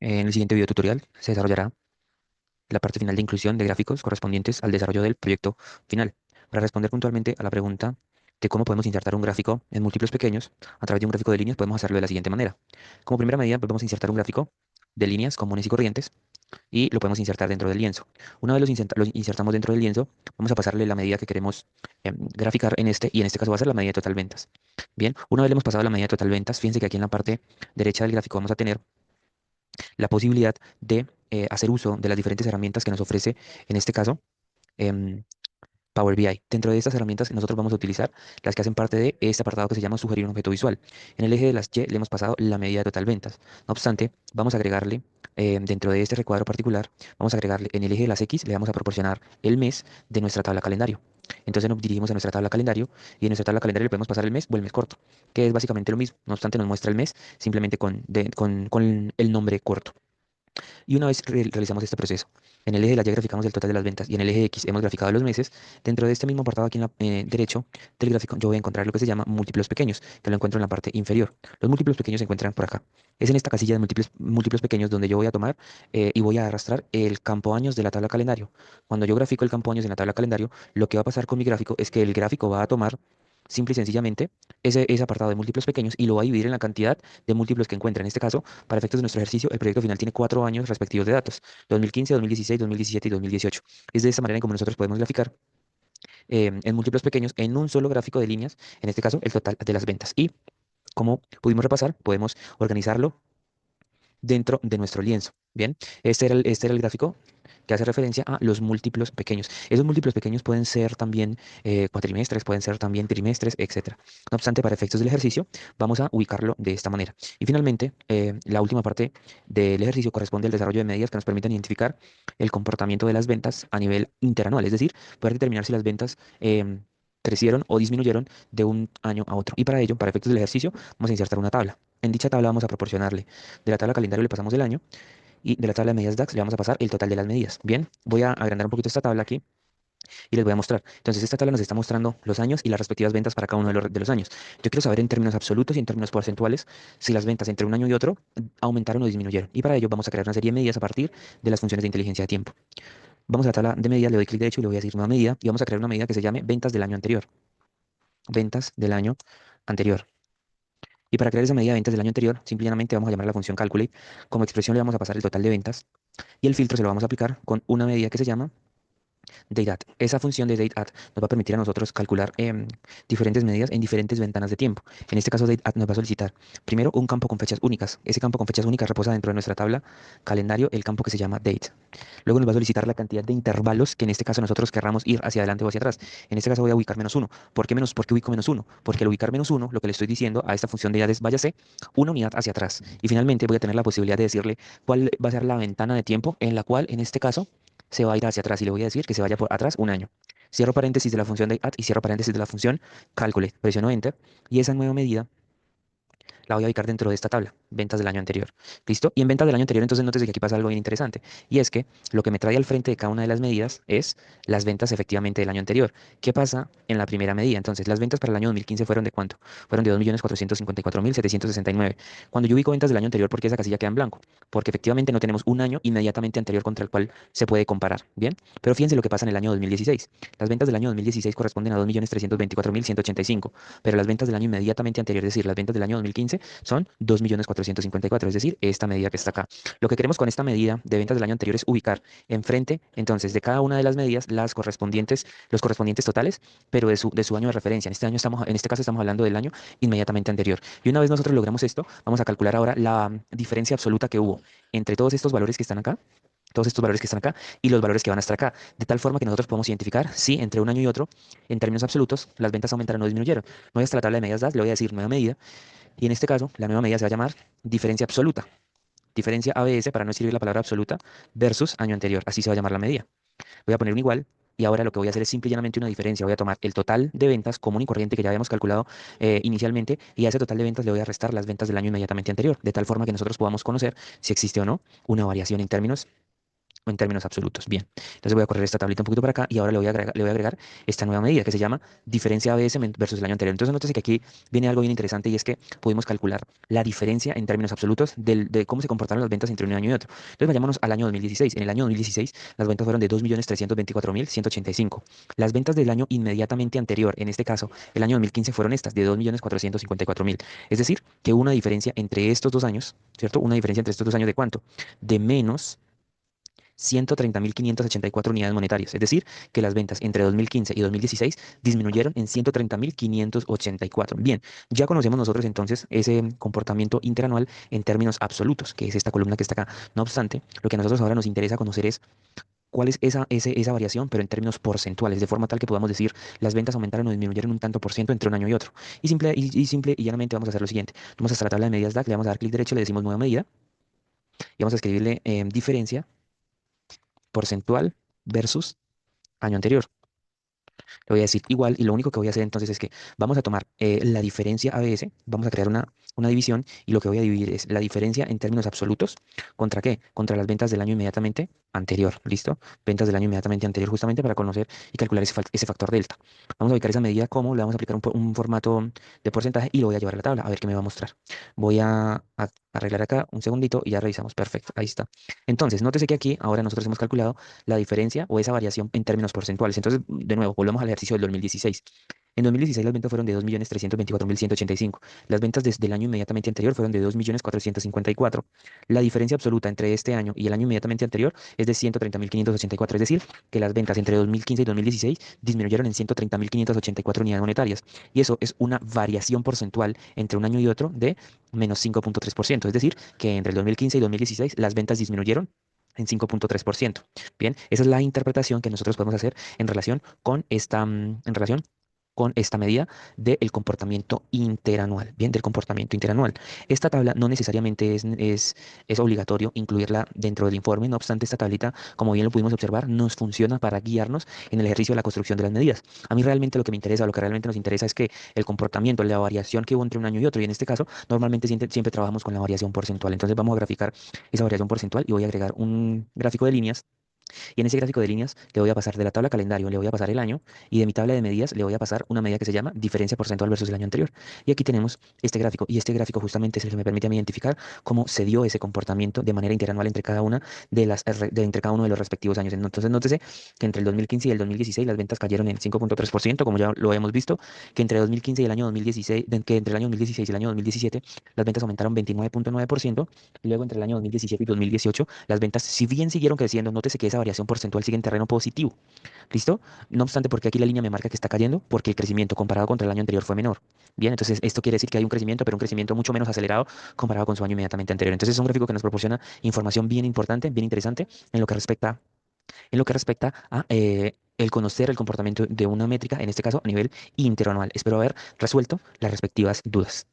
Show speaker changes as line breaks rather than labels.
En el siguiente video tutorial se desarrollará la parte final de inclusión de gráficos correspondientes al desarrollo del proyecto final. Para responder puntualmente a la pregunta de cómo podemos insertar un gráfico en múltiplos pequeños a través de un gráfico de líneas, podemos hacerlo de la siguiente manera. Como primera medida, pues vamos a insertar un gráfico de líneas comunes y corrientes y lo podemos insertar dentro del lienzo. Una vez los insertamos dentro del lienzo, vamos a pasarle la medida que queremos graficar en este, y en este caso va a ser la medida de total ventas. Bien, una vez le hemos pasado la medida de total ventas, fíjense que aquí en la parte derecha del gráfico vamos a tener la posibilidad de hacer uso de las diferentes herramientas que nos ofrece, en este caso, em, Power BI. Dentro de estas herramientas nosotros vamos a utilizar las que hacen parte de este apartado que se llama sugerir un objeto visual. En el eje de las Y le hemos pasado la medida de total ventas. No obstante, vamos a agregarle, dentro de este recuadro particular, vamos a agregarle en el eje de las X, le vamos a proporcionar el mes de nuestra tabla calendario. Entonces nos dirigimos a nuestra tabla calendario y en nuestra tabla calendario le podemos pasar el mes o el mes corto, que es básicamente lo mismo. No obstante, nos muestra el mes simplemente con el nombre corto. Y una vez realizamos este proceso, en el eje de la Y graficamos el total de las ventas y en el eje X hemos graficado los meses, dentro de este mismo apartado aquí en la derecho del gráfico yo voy a encontrar lo que se llama múltiplos pequeños, que lo encuentro en la parte inferior. Los múltiplos pequeños se encuentran por acá. Es en esta casilla de múltiplos pequeños donde yo voy a tomar y voy a arrastrar el campo años de la tabla calendario. Cuando yo grafico el campo años en la tabla calendario, lo que va a pasar con mi gráfico es que el gráfico va a tomar simple y sencillamente ese apartado de múltiplos pequeños y lo va a dividir en la cantidad de múltiplos que encuentra. En este caso, para efectos de nuestro ejercicio, el proyecto final tiene 4 años respectivos de datos: 2015, 2016, 2017 y 2018. Es de esta manera en como nosotros podemos graficar en múltiplos pequeños en un solo gráfico de líneas, en este caso, el total de las ventas. Y como pudimos repasar, podemos organizarlo dentro de nuestro lienzo. Bien, este era el gráfico que hace referencia a los múltiplos pequeños. Esos múltiplos pequeños pueden ser también cuatrimestres, pueden ser también trimestres, etcétera. No obstante, para efectos del ejercicio, vamos a ubicarlo de esta manera. Y finalmente, la última parte del ejercicio corresponde al desarrollo de medidas que nos permitan identificar el comportamiento de las ventas a nivel interanual, es decir, poder determinar si las ventas crecieron o disminuyeron de un año a otro. Y para ello, para efectos del ejercicio, vamos a insertar una tabla. En dicha tabla vamos a proporcionarle, de la tabla calendario le pasamos el año y de la tabla de medidas DAX le vamos a pasar el total de las medidas. Bien, voy a agrandar un poquito esta tabla aquí y les voy a mostrar. Entonces, esta tabla nos está mostrando los años y las respectivas ventas para cada uno de los años. Yo quiero saber en términos absolutos y en términos porcentuales si las ventas entre un año y otro aumentaron o disminuyeron. Y para ello vamos a crear una serie de medidas a partir de las funciones de inteligencia de tiempo. Vamos a la tabla de medidas, le doy clic derecho y le voy a decir nueva medida y vamos a crear una medida que se llame ventas del año anterior. Ventas del año anterior. Y para crear esa medida de ventas del año anterior, simplemente vamos a llamar a la función calculate. Como expresión le vamos a pasar el total de ventas y el filtro se lo vamos a aplicar con una medida que se llama DateAdd. Esa función de DateAdd nos va a permitir a nosotros calcular diferentes medidas en diferentes ventanas de tiempo. En este caso, DateAdd nos va a solicitar primero un campo con fechas únicas. Ese campo con fechas únicas reposa dentro de nuestra tabla calendario el campo que se llama Date. Luego nos va a solicitar la cantidad de intervalos que en este caso nosotros querramos ir hacia adelante o hacia atrás. En este caso voy a ubicar -1. ¿Por qué ubico -1? Porque al ubicar -1, lo que le estoy diciendo a esta función de DateAdd es váyase una unidad hacia atrás. Y finalmente voy a tener la posibilidad de decirle cuál va a ser la ventana de tiempo en la cual, en este caso, se va a ir hacia atrás y le voy a decir que se vaya por atrás un año. Cierro paréntesis de la función de add y cierro paréntesis de la función calculate. Presiono enter y esa nueva medida la voy a ubicar dentro de esta tabla, ventas del año anterior. ¿Listo? Y en ventas del año anterior, entonces nótese que aquí pasa algo bien interesante. Y es que lo que me trae al frente de cada una de las medidas es las ventas efectivamente del año anterior. ¿Qué pasa en la primera medida? Entonces, las ventas para el año 2015 fueron de ¿cuánto? Fueron de 2.454.769. Cuando yo ubico ventas del año anterior, ¿por qué esa casilla queda en blanco? Porque efectivamente no tenemos un año inmediatamente anterior contra el cual se puede comparar. ¿Bien? Pero fíjense lo que pasa en el año 2016. Las ventas del año 2016 corresponden a 2.324.185, pero las ventas del año inmediatamente anterior, es decir, las ventas del año 2015, son 2.454.000, es decir, esta medida que está acá. Lo que queremos con esta medida de ventas del año anterior es ubicar enfrente, entonces, de cada una de las medidas, los correspondientes totales, pero de su año de referencia. En este caso estamos hablando del año inmediatamente anterior. Y una vez nosotros logramos esto, vamos a calcular ahora la diferencia absoluta que hubo entre todos estos valores que están acá y los valores que van a estar acá, de tal forma que nosotros podemos identificar si entre un año y otro, en términos absolutos, las ventas aumentaron o disminuyeron. Me voy hasta la tabla de medidas DAS, le voy a decir nueva medida, y en este caso, la nueva medida se va a llamar diferencia absoluta. Diferencia ABS, para no escribir la palabra absoluta, versus año anterior. Así se va a llamar la medida. Voy a poner un igual. Y ahora lo que voy a hacer es simple y llanamente una diferencia. Voy a tomar el total de ventas común y corriente que ya habíamos calculado inicialmente y a ese total de ventas le voy a restar las ventas del año inmediatamente anterior, de tal forma que nosotros podamos conocer si existe o no una variación en términos o en términos absolutos. Bien, entonces voy a correr esta tablita un poquito para acá y ahora le voy a agregar esta nueva medida que se llama diferencia ABS versus el año anterior. Entonces, nótese que aquí viene algo bien interesante y es que pudimos calcular la diferencia en términos absolutos de cómo se comportaron las ventas entre un año y otro. Entonces, vayámonos al año 2016. En el año 2016, las ventas fueron de 2.324.185. Las ventas del año inmediatamente anterior, en este caso, el año 2015, fueron estas, de 2.454.000. Es decir, que hubo una diferencia entre estos dos años, ¿cierto? Una diferencia entre estos dos años de cuánto? De menos 130.584 unidades monetarias. Es decir, que las ventas entre 2015 y 2016 disminuyeron en 130.584. Bien, ya conocemos nosotros entonces ese comportamiento interanual en términos absolutos, que es esta columna que está acá. No obstante, lo que a nosotros ahora nos interesa conocer es cuál es esa variación, pero en términos porcentuales, de forma tal que podamos decir las ventas aumentaron o disminuyeron un tanto por ciento entre un año y otro. Simple y llanamente vamos a hacer lo siguiente. Vamos hasta la tabla de medidas DAC, le vamos a dar clic derecho, le decimos nueva medida y vamos a escribirle diferencia porcentual versus año anterior. Le voy a decir igual y lo único que voy a hacer entonces es que vamos a tomar la diferencia ABS, vamos a crear una división y lo que voy a dividir es la diferencia en términos absolutos. ¿Contra qué? Contra las ventas del año inmediatamente anterior. ¿Listo? Ventas del año inmediatamente anterior justamente para conocer y calcular ese factor delta. Vamos a ubicar esa medida como le vamos a aplicar un formato de porcentaje y lo voy a llevar a la tabla a ver qué me va a mostrar. Voy a arreglar acá un segundito y ya revisamos. Perfecto, ahí está. Entonces, nótese que aquí ahora nosotros hemos calculado la diferencia o esa variación en términos porcentuales. Entonces, de nuevo, volvemos al ejercicio del 2016. En 2016 las ventas fueron de 2.324.185. Las ventas desde el año inmediatamente anterior fueron de 2.454. La diferencia absoluta entre este año y el año inmediatamente anterior es de 130.584. Es decir, que las ventas entre 2015 y 2016 disminuyeron en 130.584 unidades monetarias. Y eso es una variación porcentual entre un año y otro de menos 5.3%. Es decir, que entre el 2015 y 2016 las ventas disminuyeron en 5.3%. Bien, esa es la interpretación que nosotros podemos hacer en relación con en relación con esta medida del comportamiento interanual, bien, del comportamiento interanual. Esta tabla no necesariamente es obligatorio incluirla dentro del informe, no obstante, esta tablita, como bien lo pudimos observar, nos funciona para guiarnos en el ejercicio de la construcción de las medidas. A mí realmente lo que me interesa, lo que realmente nos interesa es que el comportamiento, la variación que hubo entre un año y otro, y en este caso, normalmente siempre trabajamos con la variación porcentual. Entonces vamos a graficar esa variación porcentual y voy a agregar un gráfico de líneas y en ese gráfico de líneas le voy a pasar de la tabla calendario, le voy a pasar el año y de mi tabla de medidas le voy a pasar una medida que se llama diferencia porcentual versus el año anterior. Y aquí tenemos este gráfico y este gráfico justamente es el que me permite a mí identificar cómo se dio ese comportamiento de manera interanual entre cada una entre cada uno de los respectivos años. Entonces, nótese que entre el 2015 y el 2016 las ventas cayeron en 5.3%, como ya lo hemos visto, que entre 2015 y el año 2016, que entre el año 2016 y el año 2017 las ventas aumentaron 29.9%, y luego entre el año 2017 y 2018 las ventas, si bien siguieron creciendo, nótese que esa variación porcentual sigue en terreno positivo. ¿Listo? No obstante, porque aquí la línea me marca que está cayendo, porque el crecimiento comparado contra el año anterior fue menor. Bien, entonces esto quiere decir que hay un crecimiento, pero un crecimiento mucho menos acelerado comparado con su año inmediatamente anterior. Entonces es un gráfico que nos proporciona información bien importante, bien interesante en lo que respecta a el conocer el comportamiento de una métrica, en este caso a nivel interanual. Espero haber resuelto las respectivas dudas.